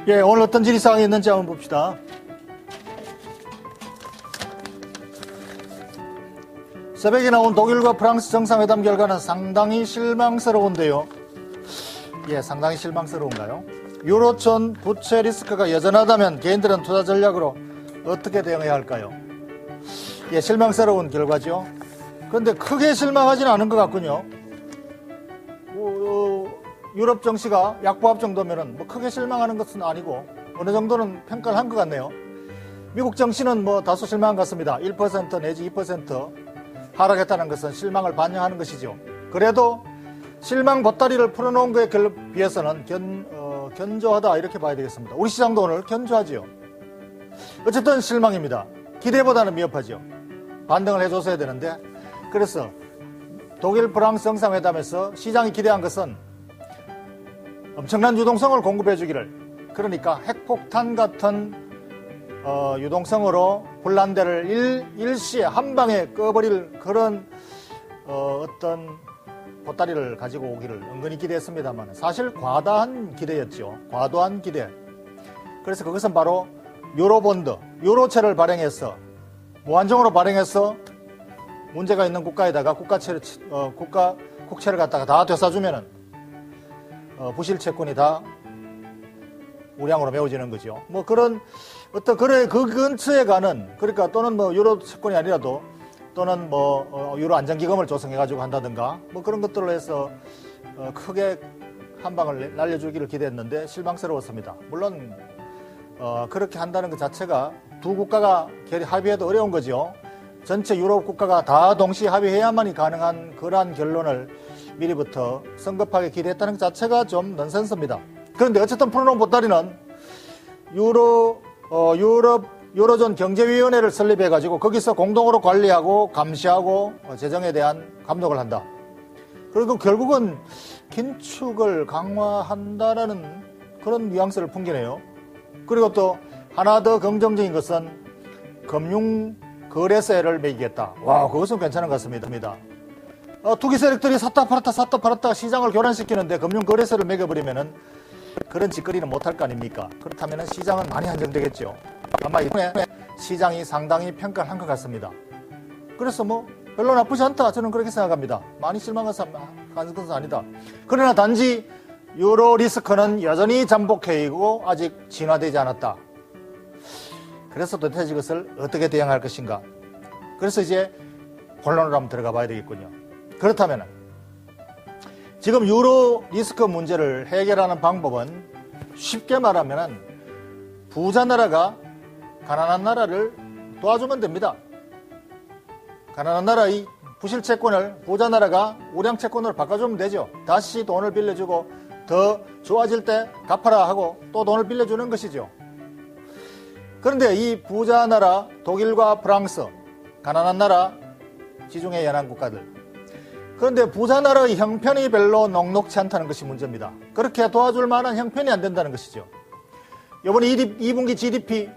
예, 오늘 어떤 질의사항이 있는지 한번 봅시다. 새벽에 나온 독일과 프랑스 정상회담 결과는 상당히 실망스러운데요. 예, 상당히 실망스러운가요? 유로존 부채 리스크가 여전하다면 개인들은 투자 전략으로 어떻게 대응해야 할까요? 예, 실망스러운 결과죠. 그런데 크게 실망하지는 않은 것 같군요. 유럽 정시가 약보합 정도면은 뭐 크게 실망하는 것은 아니고 어느 정도는 평가를 한 것 같네요. 미국 정시는 뭐 다소 실망한 것 같습니다. 1% 내지 2% 하락했다는 것은 실망을 반영하는 것이죠. 그래도 실망 보따리를 풀어놓은 것에 비해서는 견조하다 이렇게 봐야 되겠습니다. 우리 시장도 오늘 견조하지요. 어쨌든 실망입니다. 기대보다는 미흡하죠. 반등을 해줬어야 되는데, 그래서 독일 프랑스 정상회담에서 시장이 기대한 것은 엄청난 유동성을 공급해 주기를, 그러니까 핵폭탄 같은 유동성으로 불난데를 일시에 한 방에 꺼버릴 그런 어떤 보따리를 가지고 오기를 은근히 기대했습니다만 사실 과다한 기대였죠. 과도한 기대. 그래서 그것은 바로 유로본드, 유로채를 발행해서 무한정으로 발행해서 문제가 있는 국가에다가 국채를 갖다가 다 되사주면은 부실 채권이 다 우량으로 메워지는 거죠. 뭐 그런 어떤 그 근처에 가는, 그러니까 또는 뭐 유로 채권이 아니라도 또는 뭐 유로 안전기금을 조성해가지고 한다든가 뭐 그런 것들로 해서 크게 한 방을 날려주기를 기대했는데 실망스러웠습니다. 물론 그렇게 한다는 것 자체가 두 국가가 합의해도 어려운 거죠. 전체 유럽 국가가 다 동시에 합의해야만이 가능한 그러한 결론을 미리부터 성급하게 기대했다는 것 자체가 좀 넌센스입니다. 그런데 어쨌든 풀어놓은 보따리는 유로존 경제위원회를 설립해가지고 거기서 공동으로 관리하고 감시하고 재정에 대한 감독을 한다. 그리고 결국은 긴축을 강화한다라는 그런 뉘앙스를 풍기네요. 그리고 또 하나 더 긍정적인 것은 금융 거래세를 매기겠다. 와, 그것은 괜찮은 것 같습니다. 투기 세력들이 샀다 팔았다 시장을 교란시키는데 금융 거래세를 매겨버리면은 그런 짓거리는 못할 거 아닙니까? 그렇다면 시장은 많이 안정되겠죠. 아마 이번에 시장이 상당히 평가를 한 것 같습니다. 그래서 뭐 별로 나쁘지 않다, 저는 그렇게 생각합니다. 많이 실망한 것은 아니다. 그러나 단지 유로 리스크는 여전히 잠복해이고 아직 진화되지 않았다. 그래서 도대체 이것을 어떻게 대응할 것인가. 그래서 이제 본론으로 한번 들어가 봐야 되겠군요. 그렇다면 지금 유로 리스크 문제를 해결하는 방법은 쉽게 말하면 부자 나라가 가난한 나라를 도와주면 됩니다. 가난한 나라의 부실 채권을 부자 나라가 우량 채권으로 바꿔주면 되죠. 다시 돈을 빌려주고 더 좋아질 때 갚아라 하고 또 돈을 빌려주는 것이죠. 그런데 이 부자 나라 독일과 프랑스, 가난한 나라 지중해 연안 국가들, 그런데 부자 나라의 형편이 별로 녹록치 않다는 것이 문제입니다. 그렇게 도와줄 만한 형편이 안 된다는 것이죠. 이번 2분기 GDP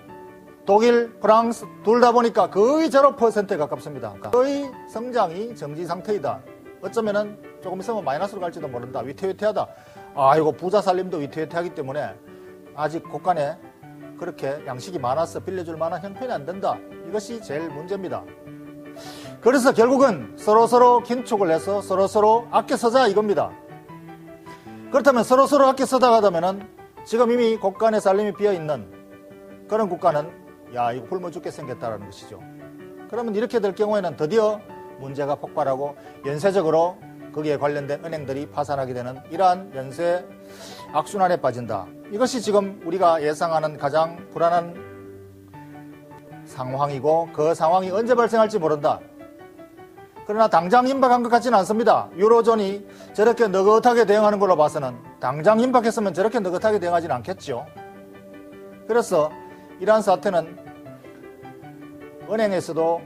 독일, 프랑스 둘 다 보니까 거의 0%에 가깝습니다. 거의 성장이 정지 상태이다. 어쩌면은 조금 있으면 마이너스로 갈지도 모른다. 위태위태하다. 이거 부자 살림도 위태위태하기 때문에 아직 곳간에 그렇게 양식이 많아서 빌려줄 만한 형편이 안 된다. 이것이 제일 문제입니다. 그래서 결국은 서로서로 긴축을 해서 서로서로 아껴 쓰자 이겁니다. 그렇다면 서로서로 아껴 쓰다 가다면은 지금 이미 곳간에 살림이 비어있는 그런 국가는 이거 굶어 죽게 생겼다라는 것이죠. 그러면 이렇게 될 경우에는 드디어 문제가 폭발하고 연쇄적으로 거기에 관련된 은행들이 파산하게 되는 이러한 연쇄 악순환에 빠진다. 이것이 지금 우리가 예상하는 가장 불안한 상황이고 그 상황이 언제 발생할지 모른다. 그러나 당장 임박한 것 같지는 않습니다. 유로존이 저렇게 느긋하게 대응하는 걸로 봐서는 당장 임박했으면 저렇게 느긋하게 대응하지는 않겠죠. 그래서 이러한 사태는 은행에서도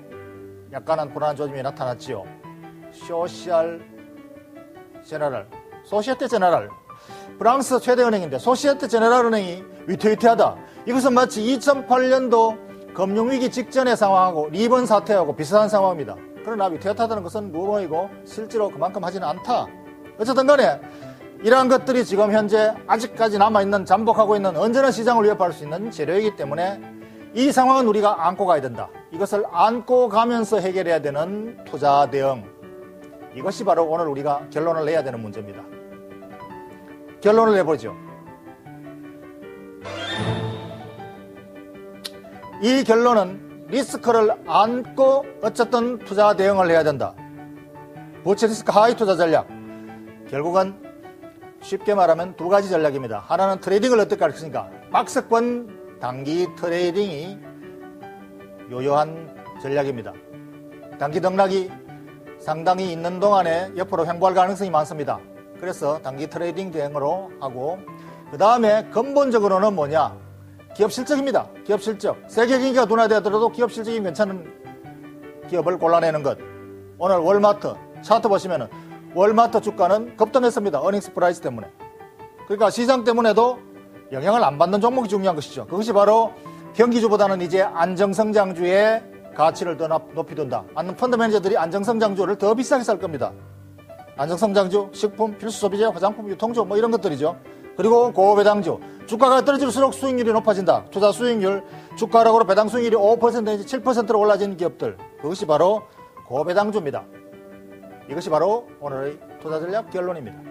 약간은 불안한 조짐이 나타났지요. 소시에테 제네랄, 프랑스 최대 은행인데 소시에테 제네랄 은행이 위태위태하다. 이것은 마치 2008년도 금융위기 직전의 상황하고 리번 사태하고 비슷한 상황입니다. 그러나 위태위태하다는 것은 무모이고 실제로 그만큼 하지는 않다. 어쨌든 간에 이러한 것들이 지금 현재 아직까지 남아있는 잠복하고 있는 언제나 시장을 위협할 수 있는 재료이기 때문에 이 상황은 우리가 안고 가야 된다. 이것을 안고 가면서 해결해야 되는 투자 대응. 이것이 바로 오늘 우리가 결론을 내야 되는 문제입니다. 결론을 내보죠. 이 결론은 리스크를 안고 어쨌든 투자 대응을 해야 된다. 부채 리스크 하위 투자 전략. 결국은 쉽게 말하면 두 가지 전략입니다. 하나는 트레이딩을 어떻게 가르치니까 박스권 단기 트레이딩이 요요한 전략입니다. 단기 등락이 상당히 있는 동안에 옆으로 횡보할 가능성이 많습니다. 그래서 단기 트레이딩 대응으로 하고 그 다음에 근본적으로는 뭐냐? 기업 실적입니다. 기업 실적. 세계 경기가 둔화되더라도 기업 실적이 괜찮은 기업을 골라내는 것. 오늘 월마트 차트 보시면은 월마트 주가는 급등했습니다. 어닝스 프라이스 때문에. 그러니까 시장 때문에도 영향을 안 받는 종목이 중요한 것이죠. 그것이 바로 경기주보다는 이제 안정성장주의 가치를 더 높이 둔다. 펀드 매니저들이 안정성장주를 더 비싸게 살 겁니다. 안정성장주, 식품, 필수소비재, 화장품, 유통주 뭐 이런 것들이죠. 그리고 고배당주. 주가가 떨어질수록 수익률이 높아진다. 투자 수익률, 주가락으로 배당 수익률이 5% 내지 7%로 올라진 기업들. 그것이 바로 고배당주입니다. 이것이 바로 오늘의 투자 전략 결론입니다.